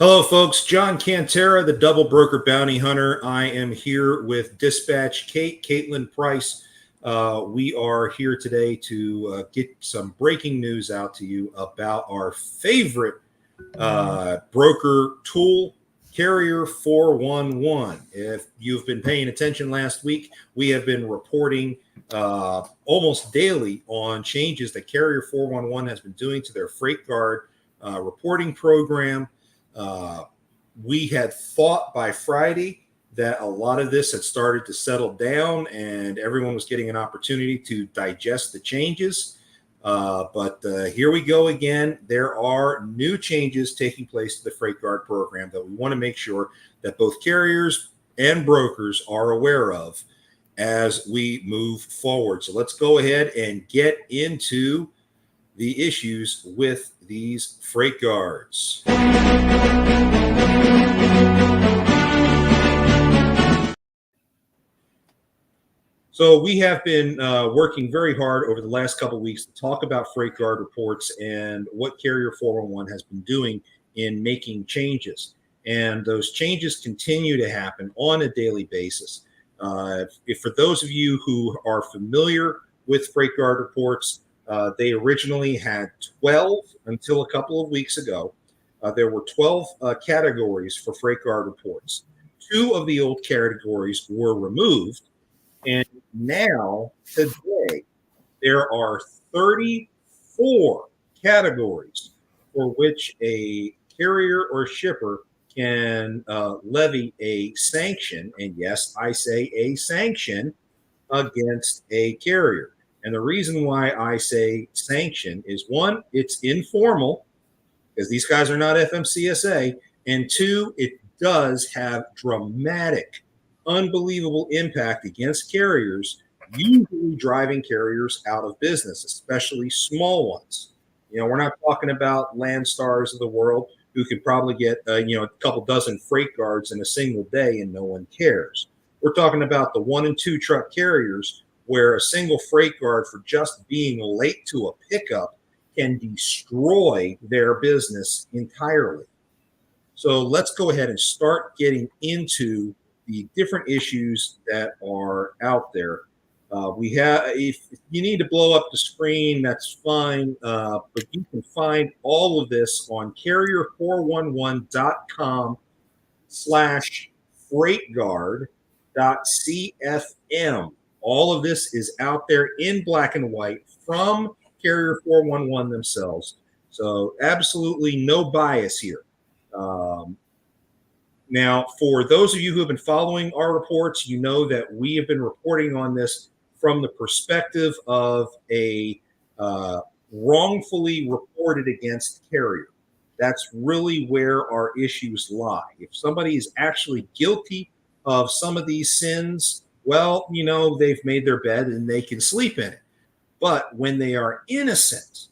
Hello, folks. John Cantera, the Double Broker Bounty Hunter. I am here with Dispatch Caitlin Price. We are here today to get some breaking news out to you about our favorite broker tool, Carrier 411. If you've been paying attention last week, we have been reporting almost daily on changes that Carrier 411 has been doing to their FreightGuard reporting program. We had thought by Friday that a lot of this had started to settle down and everyone was getting an opportunity to digest the changes. But here we go again. There are new changes taking place to the FreightGuard program that we want to make sure that both carriers and brokers are aware of as we move forward. So let's go ahead and get into the issues with these FreightGuards. So we have been working very hard over the last couple of weeks to talk about FreightGuard reports and what Carrier 411 has been doing in making changes. And those changes continue to happen on a daily basis. If for those of you who are familiar with FreightGuard reports, they originally had 12 until a couple of weeks ago. There were 12 categories for FreightGuard reports. 2 of the old categories were removed. And now, today, there are 34 categories for which a carrier or shipper can levy a sanction. And yes, I say a sanction against a carrier. And the reason why I say sanction is, 1, it's informal because these guys are not FMCSA. And 2, it does have dramatic, unbelievable impact against carriers, usually driving carriers out of business, especially small ones. You know, we're not talking about Landstars of the world who could probably get a couple dozen FreightGuards in a single day and no one cares. We're talking about the 1 and 2 truck carriers where a single FreightGuard for just being late to a pickup can destroy their business entirely. So let's go ahead and start getting into the different issues that are out there. If you need to blow up the screen, that's fine. But you can find all of this on carrier411.com/FreightGuard.cfm. All of this is out there in black and white from Carrier 411 themselves. So absolutely no bias here. Now, for those of you who have been following our reports, you know that we have been reporting on this from the perspective of a wrongfully reported against carrier. That's really where our issues lie. If somebody is actually guilty of some of these sins, well, they've made their bed and they can sleep in it. But when they are innocent,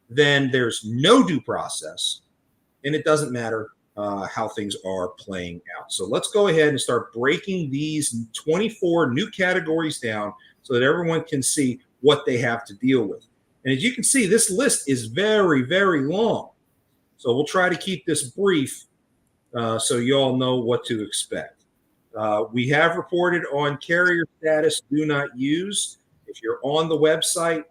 then there's no due process, and it doesn't matter how things are playing out. So let's go ahead and start breaking these 24 new categories down so that everyone can see what they have to deal with. And as you can see, this list is very, very long. So we'll try to keep this brief so you all know what to expect. We have reported on carrier status do not use. If you're on the website,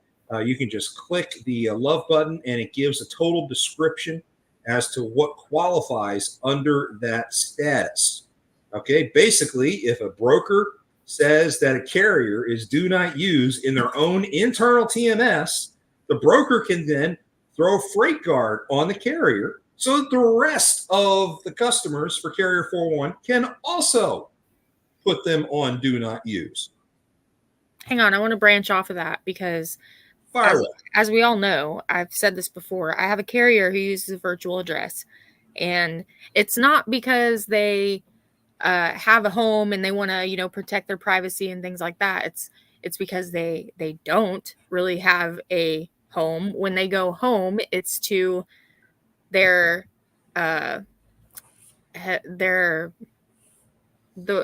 you can just click the love button and it gives a total description as to what qualifies under that status. Okay, basically, if a broker says that a carrier is do not use in their own internal TMS, the broker can then throw FreightGuard on the carrier so that the rest of the customers for Carrier 411 can also put them on do not use. Hang on, I want to branch off of that because as we all know, I've said this before, I have a carrier who uses a virtual address, and it's not because they have a home and they want to, protect their privacy and things like that. It's because they don't really have a home. When they go home, it's to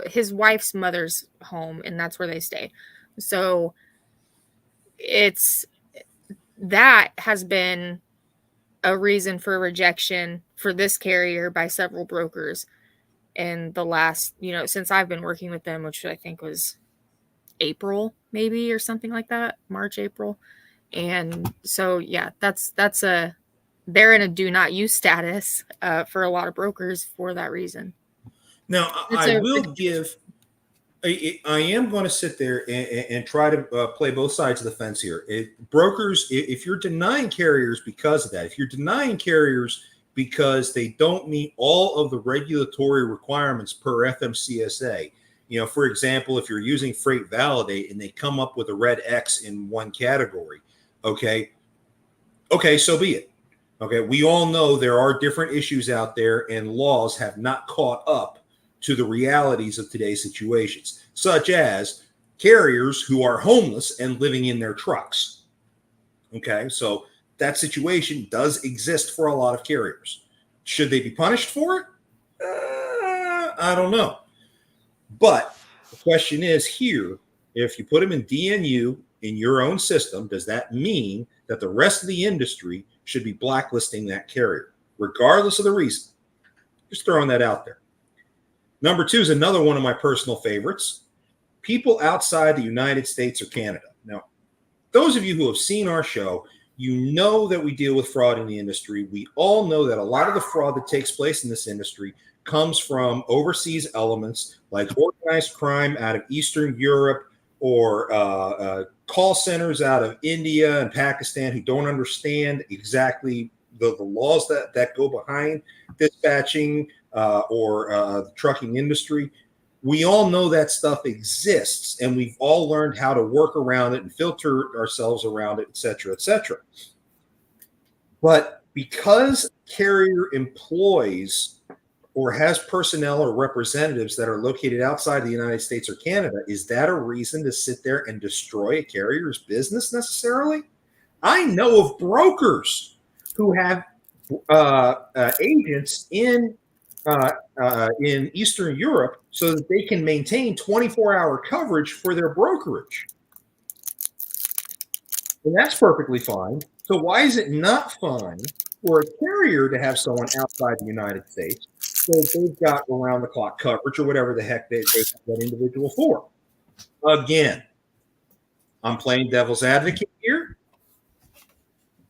his wife's mother's home, and that's where they stay. So that has been a reason for rejection for this carrier by several brokers in the last, since I've been working with them, which I think was April maybe or something like that, March, April. And so, yeah, they're in a do not use status for a lot of brokers for that reason. Now, I am going to sit there and try to play both sides of the fence here. Brokers, if you're denying carriers because of that, if you're denying carriers because they don't meet all of the regulatory requirements per FMCSA, for example, if you're using Freight Validate and they come up with a red X in one category, okay, so be it. Okay, we all know there are different issues out there and laws have not caught up to the realities of today's situations, such as carriers who are homeless and living in their trucks. Okay, so that situation does exist for a lot of carriers. Should they be punished for it? I don't know. But the question is here, if you put them in DNU in your own system, does that mean that the rest of the industry should be blacklisting that carrier, regardless of the reason? Just throwing that out there. Number 2 is another one of my personal favorites. People outside the United States or Canada. Now, those of you who have seen our show, you know that we deal with fraud in the industry. We all know that a lot of the fraud that takes place in this industry comes from overseas elements like organized crime out of Eastern Europe or call centers out of India and Pakistan who don't understand exactly the laws that go behind dispatching or the trucking industry. We all know that stuff exists, and we've all learned how to work around it and filter ourselves around it, et cetera, et cetera. But because carrier employs or has personnel or representatives that are located outside the United States or Canada, is that a reason to sit there and destroy a carrier's business necessarily? I know of brokers who have agents in Eastern Europe so that they can maintain 24-hour coverage for their brokerage. And that's perfectly fine. So why is it not fine for a carrier to have someone outside the United States so they've got around-the-clock coverage or whatever the heck they have that individual for? Again, I'm playing devil's advocate here.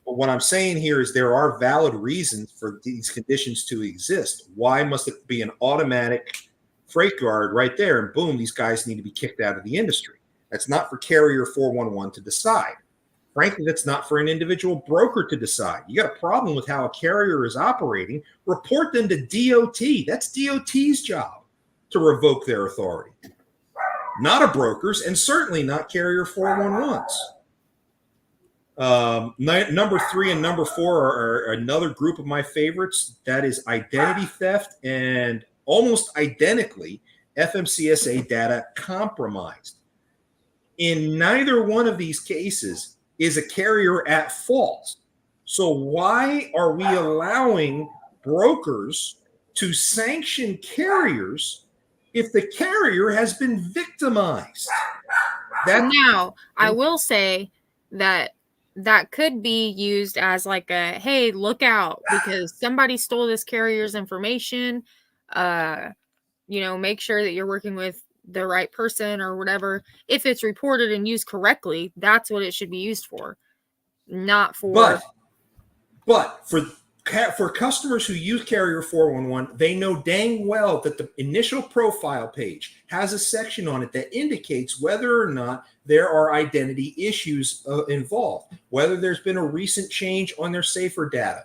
But what I'm saying here is there are valid reasons for these conditions to exist. Why must it be an automatic FreightGuard right there and boom, these guys need to be kicked out of the industry? That's not for Carrier 411 to decide. Frankly, that's not for an individual broker to decide. You got a problem with how a carrier is operating, report them to DOT. That's DOT's job to revoke their authority. Not a broker's, and certainly not Carrier 411's. Number 3 and number 4 are another group of my favorites. That is identity theft and almost identically FMCSA data compromised. In neither one of these cases is a carrier at fault. So why are we allowing brokers to sanction carriers if the carrier has been victimized? Now, I will say that could be used as like a, hey, look out because somebody stole this carrier's information. Make sure that you're working with the right person or whatever. If it's reported and used correctly, that's what it should be used for, not for. But for customers who use Carrier 411, they know dang well that the initial profile page has a section on it that indicates whether or not there are identity issues involved, whether there's been a recent change on their safer data,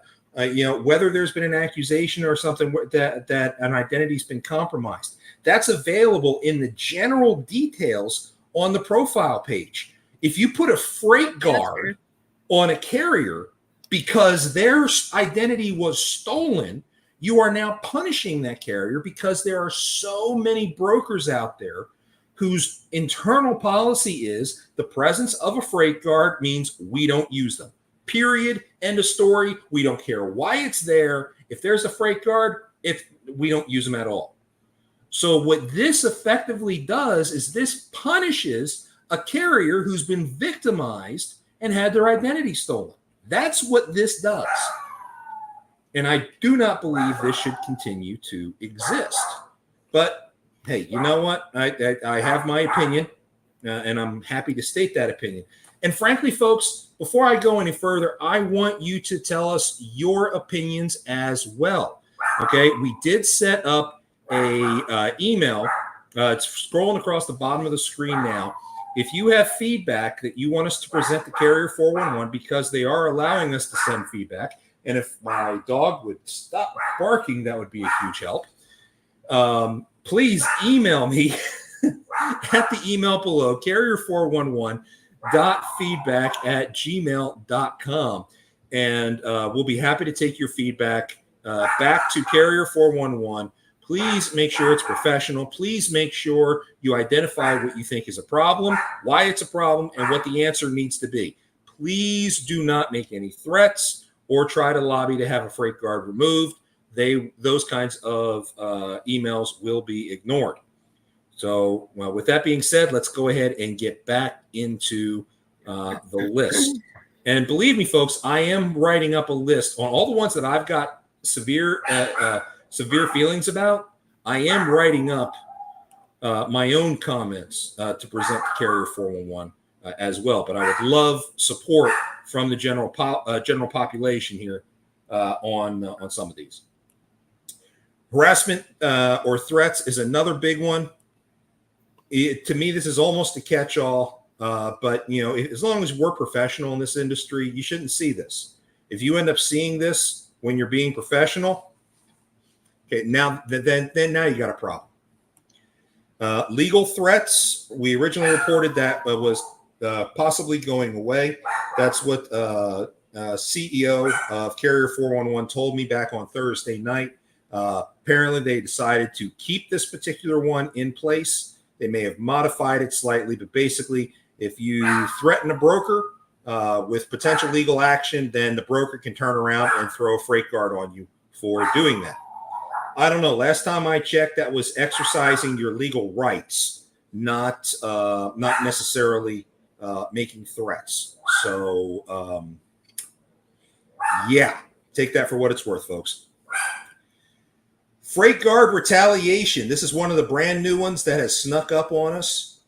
whether there's been an accusation or something that an identity's been compromised. That's available in the general details on the profile page. If you put a FreightGuard on a carrier because their identity was stolen, you are now punishing that carrier because there are so many brokers out there whose internal policy is the presence of a FreightGuard means we don't use them. Period. End of story. We don't care why it's there. If there's a FreightGuard, we don't use them at all. So what this effectively does is this punishes a carrier who's been victimized and had their identity stolen. That's what this does. And I do not believe this should continue to exist. But hey, you know what? I have my opinion, and I'm happy to state that opinion. And frankly, folks, before I go any further, I want you to tell us your opinions as well. Okay, we did set up a email. It's scrolling across the bottom of the screen now. If you have feedback that you want us to present to Carrier 411, because they are allowing us to send feedback, and if my dog would stop barking, that would be a huge help. Please email me at the email below, carrier411.feedback@gmail.com. And we'll be happy to take your feedback back to Carrier 411. Please make sure it's professional. Please make sure you identify what you think is a problem, why it's a problem, and what the answer needs to be. Please do not make any threats or try to lobby to have a FreightGuard removed. Those kinds of emails will be ignored. So, well, with that being said, let's go ahead and get back into the list. And believe me, folks, I am writing up a list on all the ones that I've got severe feelings about. I am writing up my own comments to present to Carrier 411 as well. But I would love support from the general population here on some of these. Harassment or threats is another big one. To me, this is almost a catch-all. But you know, as long as we're professional in this industry, you shouldn't see this. If you end up seeing this when you're being professional, okay, now then now you got a problem. Legal threats. We originally reported that was possibly going away. That's what CEO of Carrier 411 told me back on Thursday night. Apparently, they decided to keep this particular one in place. They may have modified it slightly, but basically, if you threaten a broker with potential legal action, then the broker can turn around and throw a FreightGuard on you for doing that. I don't know. Last time I checked, that was exercising your legal rights, not necessarily making threats. So, yeah, take that for what it's worth, folks. FreightGuard retaliation. This is one of the brand new ones that has snuck up on us.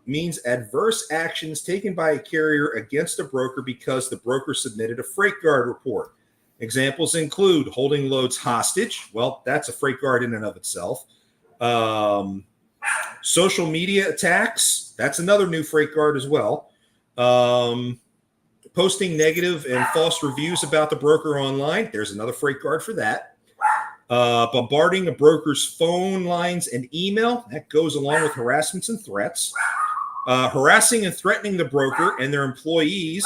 Means adverse actions taken by a carrier against a broker because the broker submitted a FreightGuard report. Examples include holding loads hostage. Well, that's a FreightGuard in and of itself. Social media attacks. That's another new FreightGuard as well. Posting negative and false reviews about the broker online. There's another FreightGuard for that. Bombarding a broker's phone lines and email. That goes along with harassments and threats. Harassing and threatening the broker and their employees.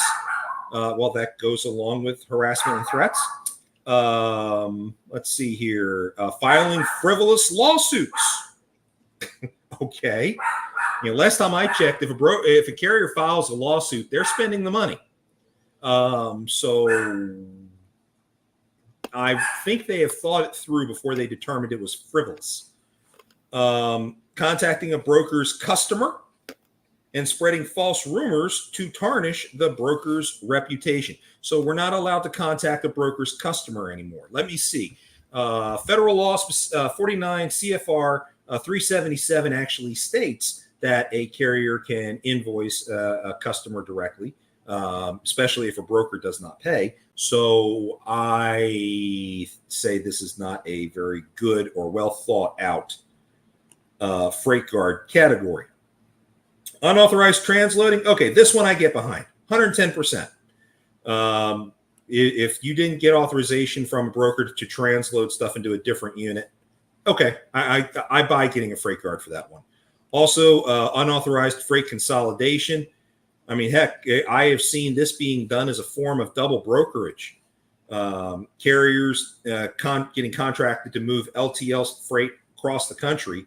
Well, that goes along with harassment and threats. Let's see here. Filing frivolous lawsuits. Okay. You know, last time I checked, if a carrier files a lawsuit, they're spending the money. So I think they have thought it through before they determined it was frivolous. Contacting a broker's customer and spreading false rumors to tarnish the broker's reputation. So we're not allowed to contact a broker's customer anymore. Let me see. Federal law 49 CFR 377 actually states that a carrier can invoice a customer directly, especially if a broker does not pay. So I say this is not a very good or well thought out FreightGuard category. Unauthorized transloading. Okay, this one I get behind. 110%. If you didn't get authorization from a broker to transload stuff into a different unit, okay, I buy getting a FreightGuard for that one. Also, unauthorized freight consolidation. I mean, heck, I have seen this being done as a form of double brokerage. Carriers getting contracted to move LTL freight across the country.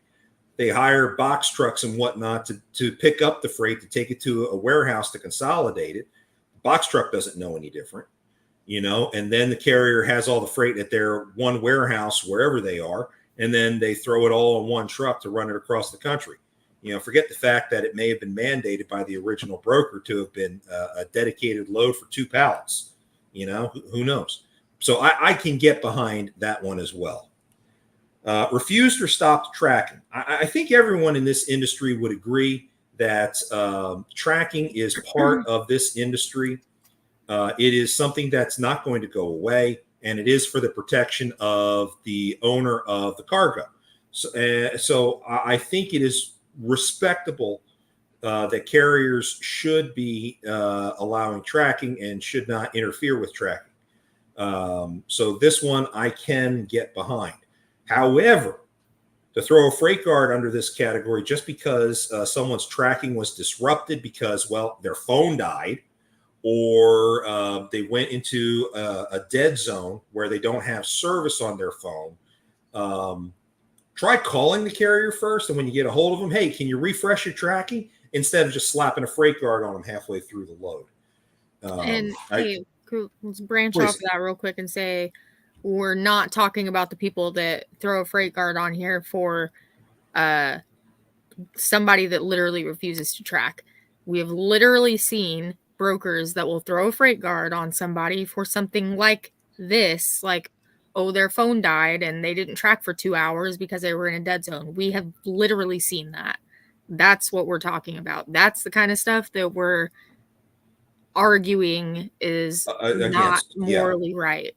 They hire box trucks and whatnot to pick up the freight, to take it to a warehouse to consolidate it. The box truck doesn't know any different, you know, and then the carrier has all the freight at their one warehouse, wherever they are, and then they throw it all on one truck to run it across the country. You know, forget the fact that it may have been mandated by the original broker to have been a dedicated load for 2 pallets. You know, who knows? So I can get behind that one as well. Refused or stopped tracking. I think everyone in this industry would agree that tracking is part of this industry. It is something that's not going to go away, and it is for the protection of the owner of the cargo. So I think it is respectable that carriers should be allowing tracking and should not interfere with tracking. So this one I can get behind. However, to throw a FreightGuard under this category just because someone's tracking was disrupted because, well, their phone died, or they went into a dead zone where they don't have service on their phone, try calling the carrier first. And when you get a hold of them, hey, can you refresh your tracking? Instead of just slapping a FreightGuard on them halfway through the load. Let's branch off of that real quick and say we're not talking about the people that throw a FreightGuard on here for somebody that literally refuses to track. We have literally seen brokers that will throw a FreightGuard on somebody for something like this, like, oh, their phone died and they didn't track for 2 hours because they were in a dead zone. We have literally seen that. That's what we're talking about. That's the kind of stuff that we're arguing is not morally right.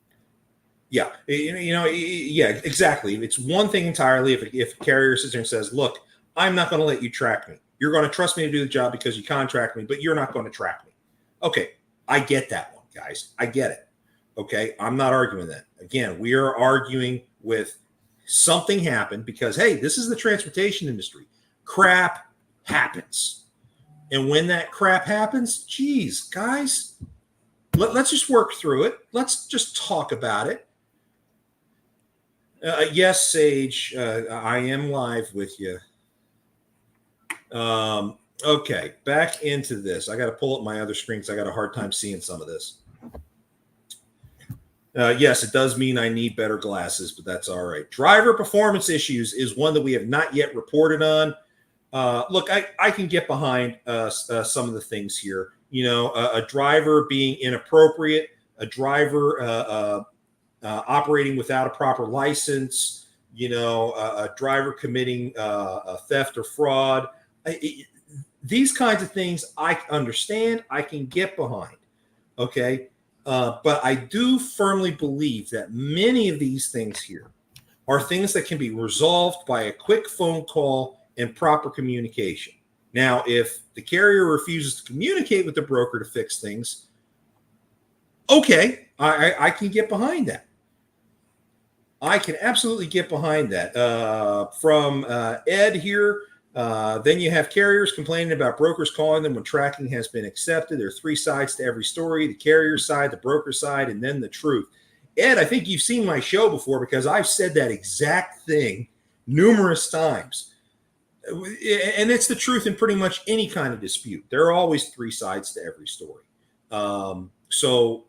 Yeah, yeah, exactly. It's one thing entirely if a carrier sits there and says, look, I'm not going to let you track me. You're going to trust me to do the job because you contract me, but you're not going to track me. Okay, I get that one, guys. I get it. Okay, I'm not arguing that. Again, we are arguing with something happened because, hey, this is the transportation industry. Crap happens. And when that crap happens, geez, guys, let's just work through it. Let's just talk about it. Yes, Sage, I am live with you. Okay, back into this. I got to pull up my other screen because I got a hard time seeing some of this. Yes, it does mean I need better glasses, but that's all right. Driver performance issues is one that we have not yet reported on. Look, I can get behind some of the things here. You know, a driver being inappropriate, a driver operating without a proper license, you know, a driver committing a theft or fraud. These kinds of things I understand, I can get behind. Okay. But I do firmly believe that many of these things here are things that can be resolved by a quick phone call and proper communication. Now, if the carrier refuses to communicate with the broker to fix things, okay, I can get behind that. I can absolutely get behind that. From Ed here, then you have carriers complaining about brokers calling them when tracking has been accepted. There are 3 sides to every story: the carrier side, the broker side, and then the truth. Ed, I think you've seen my show before because I've said that exact thing numerous times. And it's the truth in pretty much any kind of dispute. There are always 3 sides to every story. So,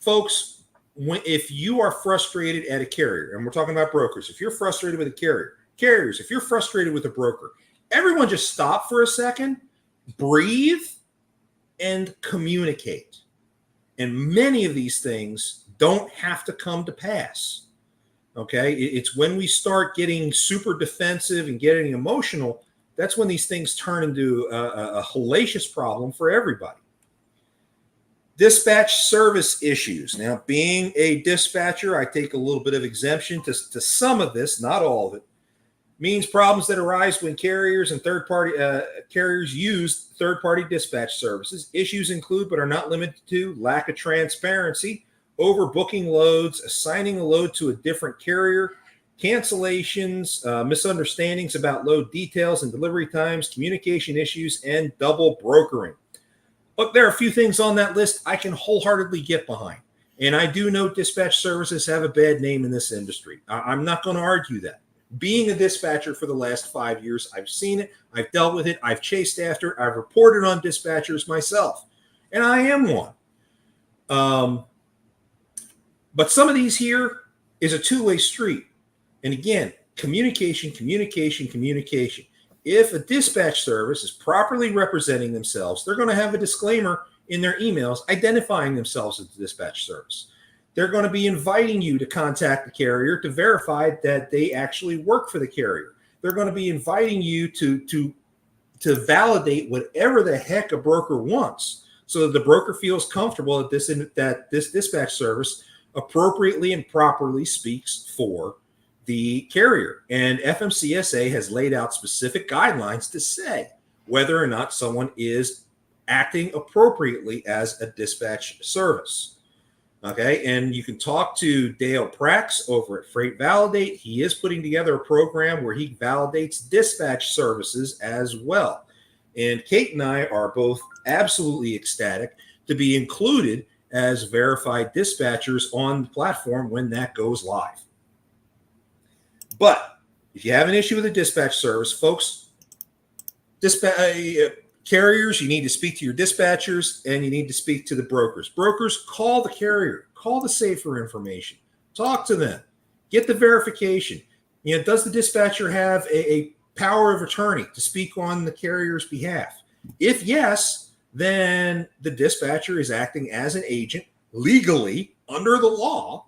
folks, if you are frustrated at a carrier, and we're talking about brokers, if you're frustrated with a carrier, carriers, if you're frustrated with a broker, everyone just stop for a second, breathe, and communicate. And many of these things don't have to come to pass. Okay, it's when we start getting super defensive and getting emotional, that's when these things turn into a hellacious problem for everybody. Dispatch service issues. Now, being a dispatcher, I take a little bit of exemption to some of this, not all of it. Means problems that arise when carriers and third-party carriers use third-party dispatch services. Issues include, but are not limited to, lack of transparency, overbooking loads, assigning a load to a different carrier, cancellations, misunderstandings about load details and delivery times, communication issues, and double brokering. Look, there are a few things on that list I can wholeheartedly get behind. And I do know dispatch services have a bad name in this industry. I'm not going to argue that. Being a dispatcher for the last 5 years, I've seen it, I've dealt with it, I've chased after it, I've reported on dispatchers myself, and I am one. But some of these here is a two-way street. And again, communication. If a dispatch service is properly representing themselves, they're going to have a disclaimer in their emails identifying themselves as a dispatch service. They're going to be inviting you to contact the carrier to verify that they actually work for the carrier. They're going to be inviting you to validate whatever the heck a broker wants, so that the broker feels comfortable that this dispatch service appropriately and properly speaks for the carrier. And FMCSA has laid out specific guidelines to say whether or not someone is acting appropriately as a dispatch service. Okay, and you can talk to Dale Prax over at Freight Validate. He is putting together a program where he validates dispatch services as well. And Kate and I are both absolutely ecstatic to be included as verified dispatchers on the platform when that goes live. But if you have an issue with a dispatch service, folks, carriers, you need to speak to your dispatchers, and you need to speak to the brokers. Brokers, call the carrier, call the safer information, talk to them, get the verification. Does the dispatcher have a power of attorney to speak on the carrier's behalf? If yes, then the dispatcher is acting as an agent legally under the law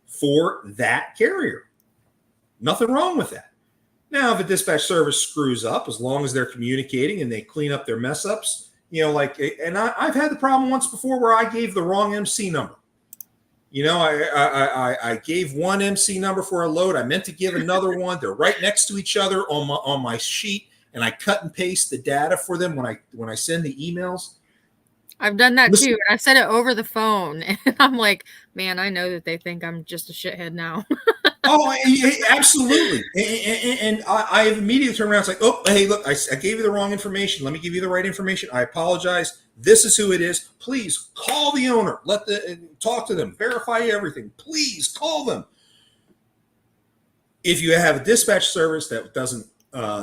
for that carrier. Nothing wrong with that. Now, if a dispatch service screws up, as long as they're communicating and they clean up their mess ups, I've had the problem once before where I gave the wrong MC number. I gave one MC number for a load. I meant to give another one. They're right next to each other on my sheet, and I cut and paste the data for them when I send the emails. I've done that too. And I've said it over the phone, and I'm like, man, I know that they think I'm just a shithead now. Oh, absolutely. And I immediately turn around and say, oh, hey, look, I gave you the wrong information. Let me give you the right information. I apologize. This is who it is. Please call the owner. Talk to them. Verify everything. Please call them. If you have a dispatch service that doesn't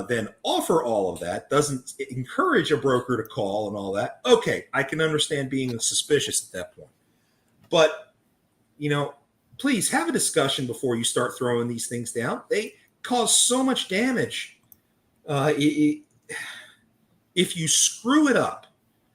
then offer all of that, doesn't encourage a broker to call and all that, okay, I can understand being suspicious at that point. But, please have a discussion before you start throwing these things down. They cause so much damage. If you screw it up,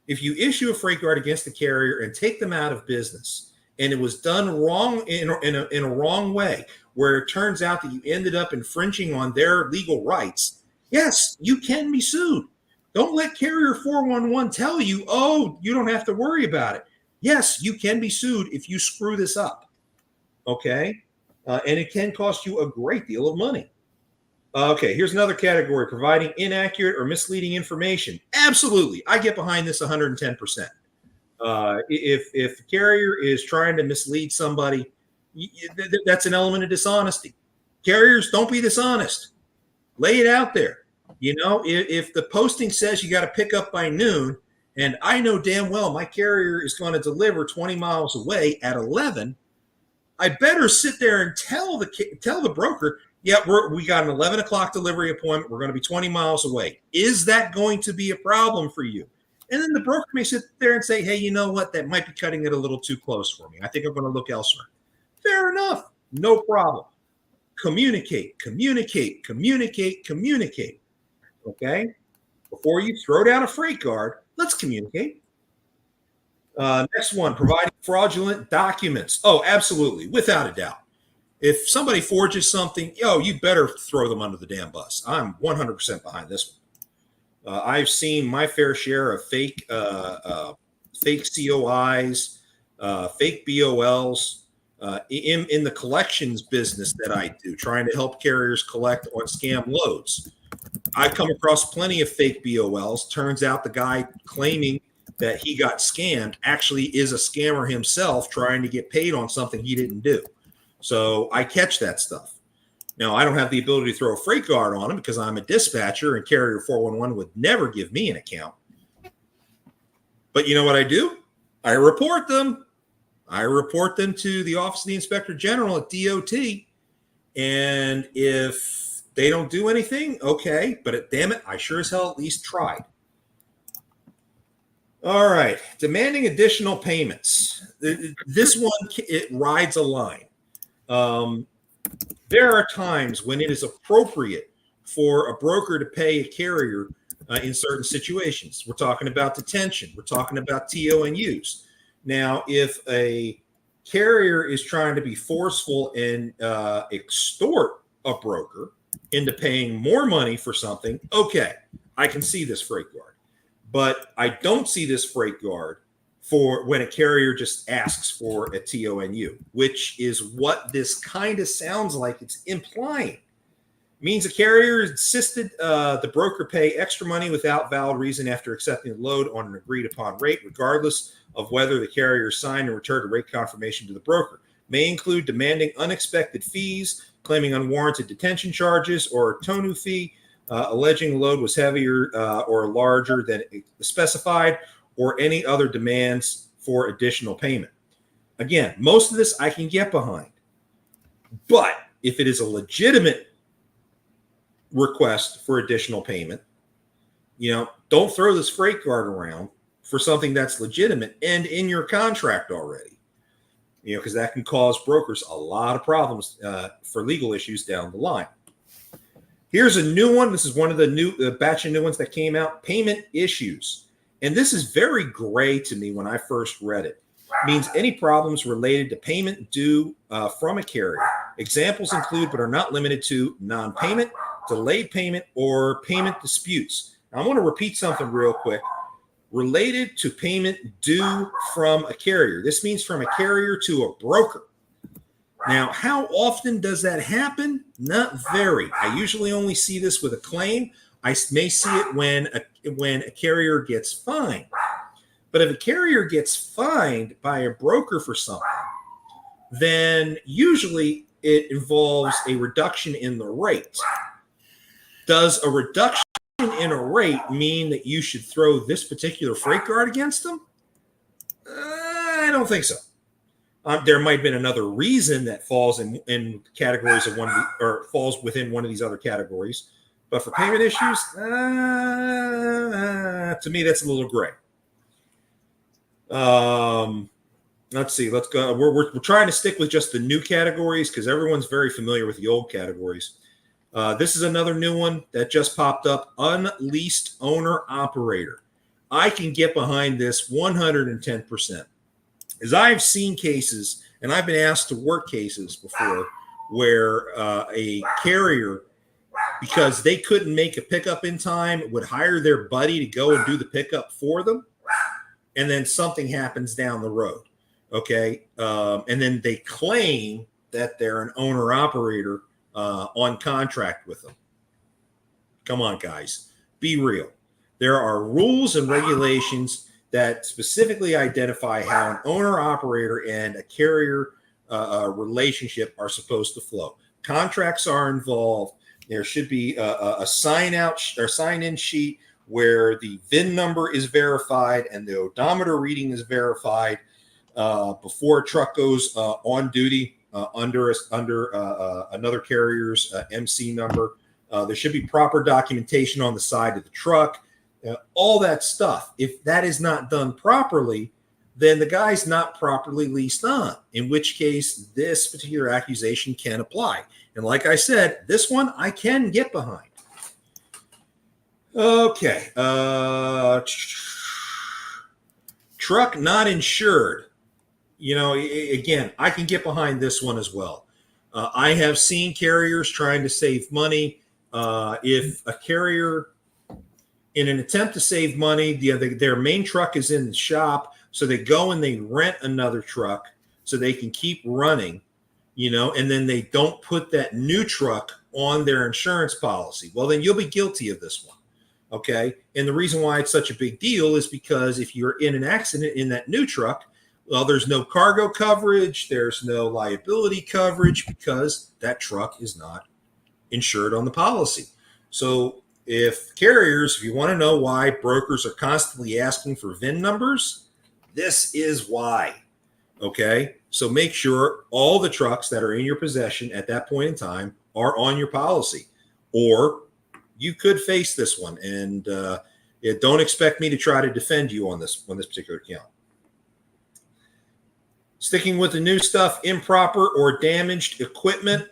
if you issue a FreightGuard against the carrier and take them out of business, and it was done wrong in a wrong way, where it turns out that you ended up infringing on their legal rights, yes, you can be sued. Don't let Carrier 411 tell you, oh, you don't have to worry about it. Yes, you can be sued if you screw this up. Okay, and it can cost you a great deal of money. Okay, here's another category: providing inaccurate or misleading information. Absolutely, I get behind this 110%. If the carrier is trying to mislead somebody, that's an element of dishonesty. Carriers, don't be dishonest. Lay it out there. If the posting says you got to pick up by noon, and I know damn well my carrier is going to deliver 20 miles away at 11, I better sit there and tell the broker, yeah, we got an 11 o'clock delivery appointment. We're going to be 20 miles away. Is that going to be a problem for you? And then the broker may sit there and say, hey, you know what? That might be cutting it a little too close for me. I think I'm going to look elsewhere. Fair enough. No problem. Communicate. Okay? Before you throw down a FreightGuard, let's communicate. Next one, providing fraudulent documents. Oh, absolutely. Without a doubt. If somebody forges something, you better throw them under the damn bus. I'm 100% behind this one. I've seen my fair share of fake COIs, fake BOLs in the collections business that I do, trying to help carriers collect on scam loads. I come across plenty of fake BOLs. Turns out the guy claiming that he got scammed actually is a scammer himself trying to get paid on something he didn't do. So I catch that stuff. Now, I don't have the ability to throw a FreightGuard on him because I'm a dispatcher and Carrier 411 would never give me an account. But you know what I do? I report them. I report them to the Office of the Inspector General at DOT. And if they don't do anything, okay. But damn it, I sure as hell at least tried. All right. Demanding additional payments. This one, it rides a line. There are times when it is appropriate for a broker to pay a carrier in certain situations. We're talking about detention. We're talking about TONUs. Now, if a carrier is trying to be forceful and extort a broker into paying more money for something, okay, I can see this FreightGuard. But I don't see this FreightGuard for when a carrier just asks for a TONU, which is what this kind of sounds like it's implying. Means a carrier insisted the broker pay extra money without valid reason after accepting the load on an agreed upon rate, regardless of whether the carrier signed and returned a rate confirmation to the broker. May include demanding unexpected fees, claiming unwarranted detention charges, or a TONU fee, alleging the load was heavier or larger than specified, or any other demands for additional payment. Again, most of this I can get behind. But if it is a legitimate request for additional payment, don't throw this FreightGuard around for something that's legitimate and in your contract already, because that can cause brokers a lot of problems for legal issues down the line. Here's a new one. This is one of the new batch of new ones that came out. Payment issues. And this is very gray to me when I first read it. It means any problems related to payment due from a carrier. Examples include, but are not limited to, non-payment, delayed payment, or payment disputes. Now, I want to repeat something real quick. Related to payment due from a carrier. This means from a carrier to a broker. Now, how often does that happen? Not very. I usually only see this with a claim. I may see it when a carrier gets fined. But if a carrier gets fined by a broker for something, then usually it involves a reduction in the rate. Does a reduction in a rate mean that you should throw this particular FreightGuard against them? I don't think so. There might have been another reason that falls in categories of one, or falls within one of these other categories. But for payment issues, to me, that's a little gray. Let's see. Let's go. We're trying to stick with just the new categories because everyone's very familiar with the old categories. This is another new one that just popped up. Unleased owner operator. I can get behind this 110%. As I've seen cases, and I've been asked to work cases before, where a carrier, because they couldn't make a pickup in time, would hire their buddy to go and do the pickup for them, and then something happens down the road, okay? And then they claim that they're an owner-operator on contract with them. Come on, guys. Be real. There are rules and regulations that specifically identify how an owner-operator and a carrier relationship are supposed to flow. Contracts are involved. There should be a sign-out or sign-in sheet where the VIN number is verified and the odometer reading is verified before a truck goes on duty under another carrier's MC number. There should be proper documentation on the side of the truck. All that stuff. If that is not done properly, then the guy's not properly leased on, in which case this particular accusation can apply. And like I said, this one I can get behind. Okay. Truck not insured. Again, I can get behind this one as well. I have seen carriers trying to save money. If a carrier, in an attempt to save money, their main truck is in the shop, so they go and they rent another truck so they can keep running, and then they don't put that new truck on their insurance policy. Well, then you'll be guilty of this one, okay? And the reason why it's such a big deal is because if you're in an accident in that new truck, well, there's no cargo coverage, there's no liability coverage because that truck is not insured on the policy. So if you want to know why brokers are constantly asking for VIN numbers, this is why, okay? So make sure all the trucks that are in your possession at that point in time are on your policy, or you could face this one. And don't expect me to try to defend you on this particular account. Sticking with the new stuff, improper or damaged equipment.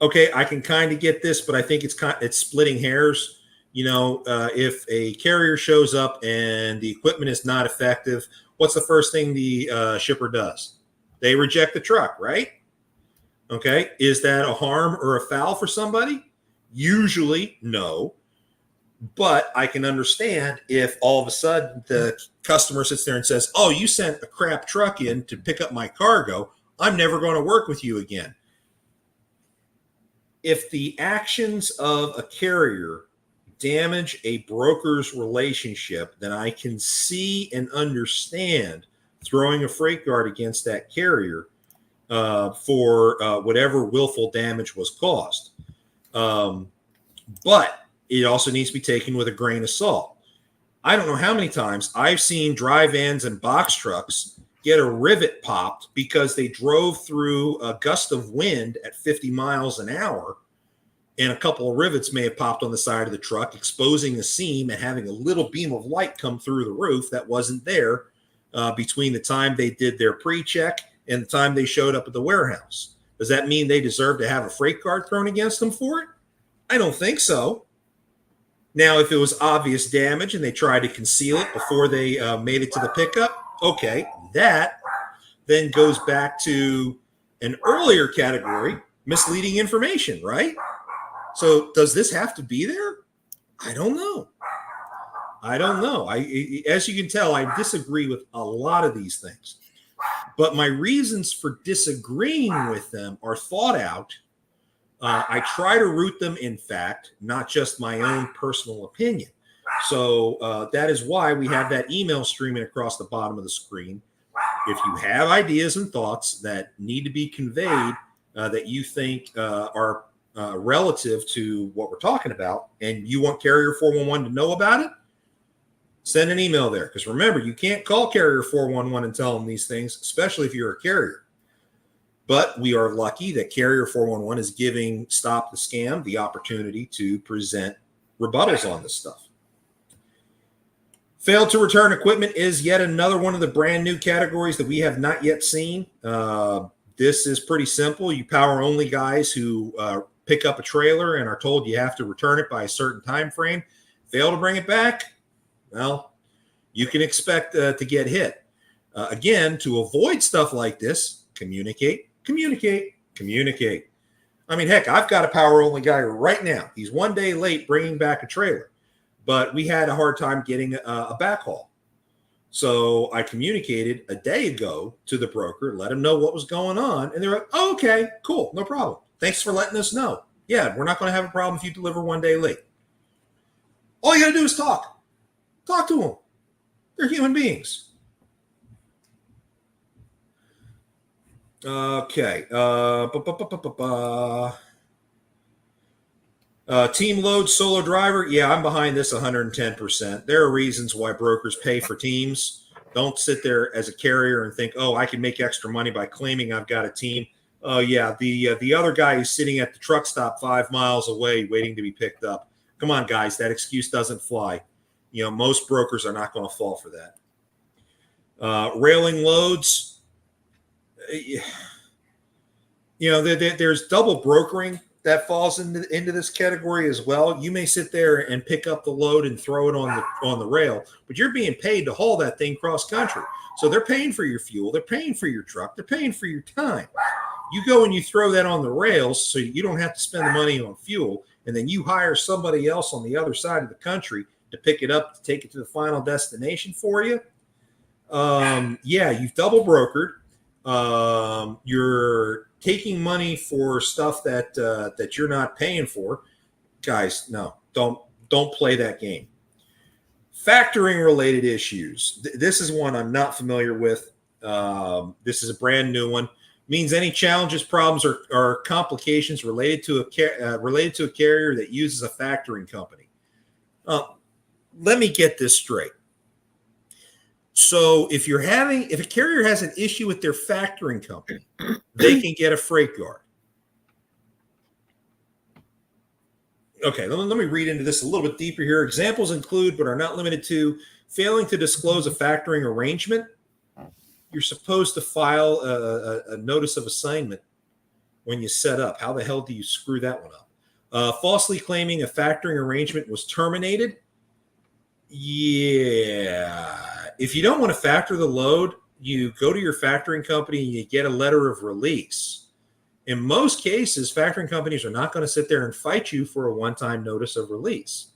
Okay, I can kind of get this, but I think it's splitting hairs. If a carrier shows up and the equipment is not effective, what's the first thing the shipper does? They reject the truck, right? Okay. Is that a harm or a foul for somebody? Usually, no. But I can understand if all of a sudden the customer sits there and says, "Oh, you sent a crap truck in to pick up my cargo. I'm never going to work with you again." If the actions of a carrier damage a broker's relationship, then I can see and understand throwing a freight guard against that carrier for whatever willful damage was caused. But it also needs to be taken with a grain of salt. I don't know how many times I've seen dry vans and box trucks get a rivet popped because they drove through a gust of wind at 50 miles an hour, and a couple of rivets may have popped on the side of the truck, exposing the seam and having a little beam of light come through the roof that wasn't there between the time they did their pre-check and the time they showed up at the warehouse. Does that mean they deserve to have a freight guard thrown against them for it? I don't think so. Now, if it was obvious damage and they tried to conceal it before they made it to the pickup, okay, that then goes back to an earlier category, misleading information, right? So does this have to be there? I don't know. As you can tell, I disagree with a lot of these things. But my reasons for disagreeing with them are thought out. I try to root them in fact, not just my own personal opinion. So that is why we have that email streaming across the bottom of the screen. If you have ideas and thoughts that need to be conveyed that you think are relative to what we're talking about, and you want Carrier 411 to know about it, send an email there. Because remember, you can't call Carrier 411 and tell them these things, especially if you're a carrier. But we are lucky that Carrier 411 is giving Stop the Scam the opportunity to present rebuttals on this stuff. Failed to return equipment is yet another one of the brand new categories that we have not yet seen. This is pretty simple. You power only guys who pick up a trailer and are told you have to return it by a certain time frame. Fail to bring it back, well, you can expect to get hit. Again, to avoid stuff like this, communicate. I mean, heck, I've got a power only guy right now. He's 1 day late bringing back a trailer, but we had a hard time getting a backhaul. So I communicated a day ago to the broker, let him know what was going on. And they're like, "Oh, okay, cool. No problem. Thanks for letting us know. Yeah, we're not going to have a problem if you deliver 1 day late." All you got to do is talk. Talk to them. They're human beings. Okay. Team load solo driver. Yeah, I'm behind this 110%. There are reasons why brokers pay for teams. Don't sit there as a carrier and think, "Oh, I can make extra money by claiming I've got a team." Oh, yeah, the other guy who's sitting at the truck stop 5 miles away waiting to be picked up. Come on, guys, that excuse doesn't fly. Most brokers are not going to fall for that. Railing loads. There's double brokering that falls into this category as well. You may sit there and pick up the load and throw it on the rail, but you're being paid to haul that thing cross country. So they're paying for your fuel, they're paying for your truck, they're paying for your time. You go and you throw that on the rails so you don't have to spend the money on fuel, and then you hire somebody else on the other side of the country to pick it up, to take it to the final destination for you. Yeah, you've double brokered. You're taking money for stuff that you're not paying for. Guys, no, don't play that game. Factoring related issues. This is one I'm not familiar with. This is a brand new one. Means any challenges, problems, or complications related to a carrier that uses a factoring company. Let me get this straight. So if a carrier has an issue with their factoring company, they can get a freight guard. Okay, let me read into this a little bit deeper here. Examples include, but are not limited to, failing to disclose a factoring arrangement. You're supposed to file a notice of assignment when you set up. How the hell do you screw that one up? Falsely claiming a factoring arrangement was terminated. Yeah. If you don't want to factor the load, you go to your factoring company and you get a letter of release. In most cases, factoring companies are not going to sit there and fight you for a one-time notice of release.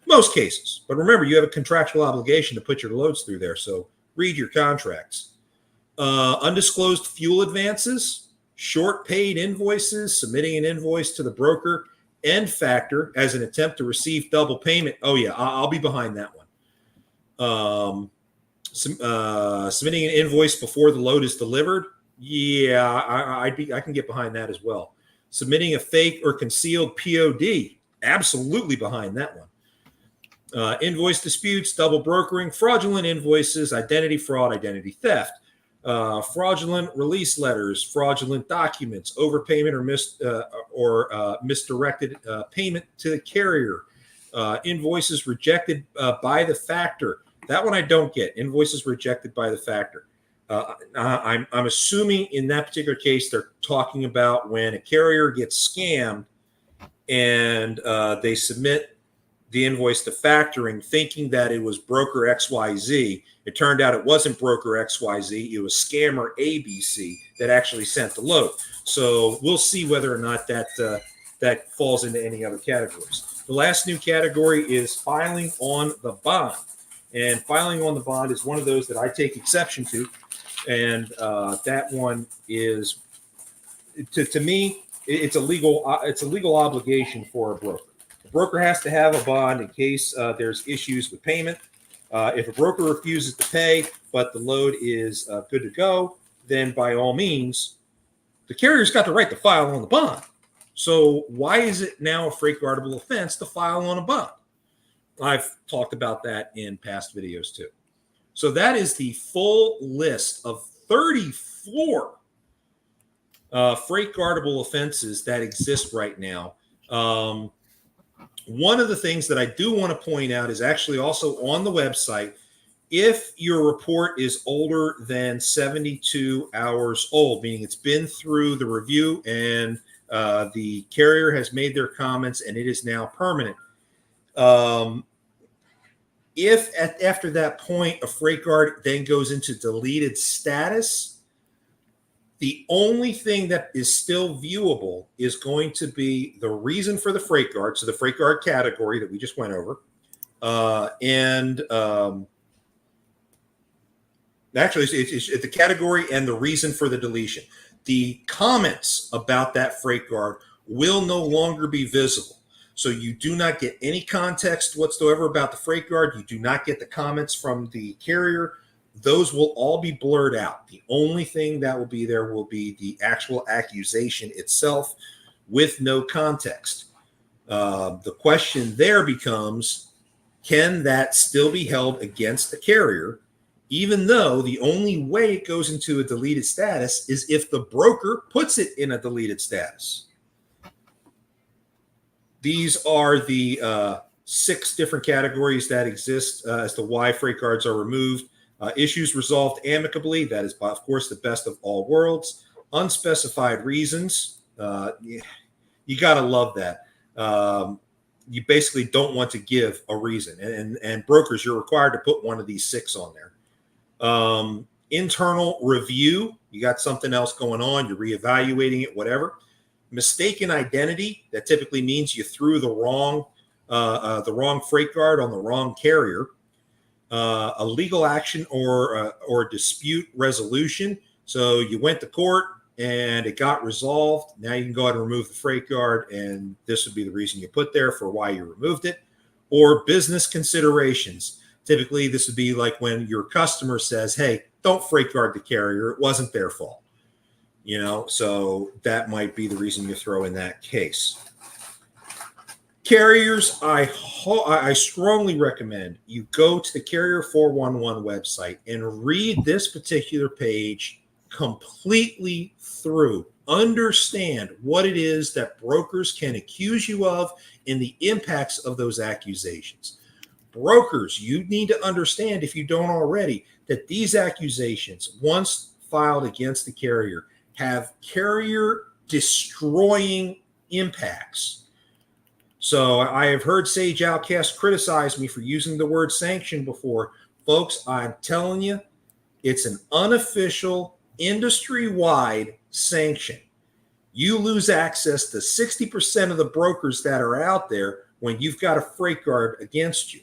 Most cases. But remember, you have a contractual obligation to put your loads through there, so read your contracts. Undisclosed fuel advances, short paid invoices, submitting an invoice to the broker and factor as an attempt to receive double payment. Oh, yeah, I'll be behind that one. Submitting an invoice before the load is delivered. Yeah, I can get behind that as well. Submitting a fake or concealed POD. Absolutely behind that one. Invoice disputes, double brokering, fraudulent invoices, identity fraud, identity theft, fraudulent release letters, fraudulent documents, overpayment or misdirected payment to the carrier, invoices rejected by the factor. That one I don't get. Invoices rejected by the factor. I'm assuming in that particular case they're talking about when a carrier gets scammed and they submit the invoice to factoring thinking that it was broker XYZ. It turned out it wasn't broker XYZ. It was scammer ABC that actually sent the load. So we'll see whether or not that falls into any other categories. The last new category is filing on the bond. And filing on the bond is one of those that I take exception to. And that one is, to me, it's a legal obligation for a broker. The broker has to have a bond in case there's issues with payment. If a broker refuses to pay, but the load is good to go, then by all means, the carrier's got the right to file on the bond. So why is it now a freight guardable offense to file on a bond? I've talked about that in past videos too. So that is the full list of 34 freight guardable offenses that exist right now. One of the things that I do want to point out is actually also on the website. If your report is older than 72 hours old, meaning it's been through the review and the carrier has made their comments and it is now permanent. If after that point a freight guard then goes into deleted status, the only thing that is still viewable is going to be the reason for the freight guard, so the freight guard category that we just went over, actually it's the category and the reason for the deletion. The comments about that freight guard will no longer be visible. So you do not get any context whatsoever about the freight guard. You do not get the comments from the carrier. Those will all be blurred out. The only thing that will be there will be the actual accusation itself with no context. The question there becomes, can that still be held against the carrier, even though the only way it goes into a deleted status is if the broker puts it in a deleted status? These are the 6 different categories that exist as to why freight guards are removed. Issues resolved amicably. That is, of course, the best of all worlds. Unspecified reasons. You got to love that. You basically don't want to give a reason. And brokers, you're required to put one of these 6 on there. Internal review. You got something else going on. You're reevaluating it, whatever. Mistaken identity. That typically means you threw the wrong freight guard on the wrong carrier. A legal action or dispute resolution. So you went to court and it got resolved. Now you can go ahead and remove the freight guard, and this would be the reason you put there for why you removed it. Or business considerations. Typically, this would be like when your customer says, "Hey, don't freight guard the carrier. It wasn't their fault." You know, so that might be the reason you throw in that case. Carriers, I strongly recommend you go to the Carrier 411 website and read this particular page completely through. Understand what it is that brokers can accuse you of and the impacts of those accusations. Brokers, you need to understand, if you don't already, that these accusations, once filed against the carrier, have carrier destroying impacts. So I have heard Sage Outcast criticize me for using the word sanction before. Folks, I'm telling you, it's an unofficial, industry-wide sanction. You lose access to 60% of the brokers that are out there when you've got a FreightGuard against you.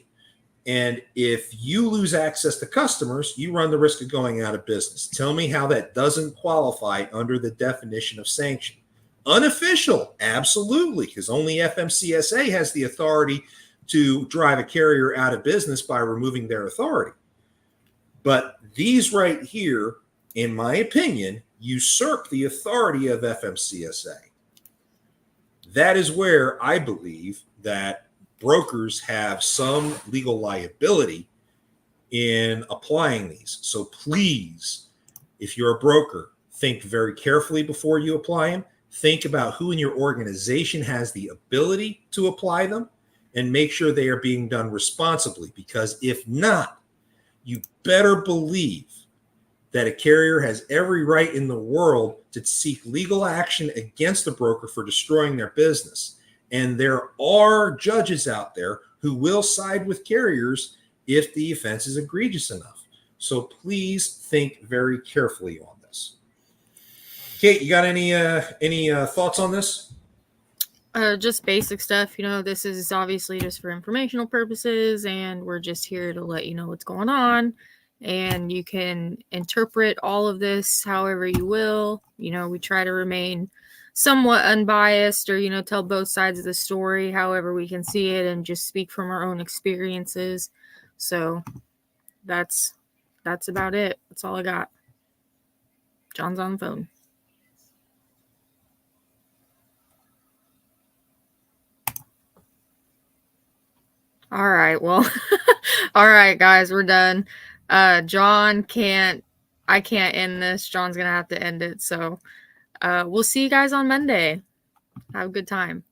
And if you lose access to customers, you run the risk of going out of business. Tell me how that doesn't qualify under the definition of sanction. Unofficial, absolutely, because only FMCSA has the authority to drive a carrier out of business by removing their authority. But these right here, in my opinion, usurp the authority of FMCSA. That is where I believe that brokers have some legal liability in applying these. So please, if you're a broker, think very carefully before you apply them. Think about who in your organization has the ability to apply them and make sure they are being done responsibly. Because if not, you better believe that a carrier has every right in the world to seek legal action against the broker for destroying their business. And there are judges out there who will side with carriers if the offense is egregious enough. So please think very carefully on this. Kate, you got any thoughts on this? Just basic stuff. This is obviously just for informational purposes, and we're just here to let you know what's going on. And you can interpret all of this however you will. We try to remain somewhat unbiased, or tell both sides of the story however we can see it, and just speak from our own experiences. So that's about it. That's all I got. John's on the phone. All right, well, all right, guys, we're done. I can't end this. John's gonna have to end it. So we'll see you guys on Monday. Have a good time.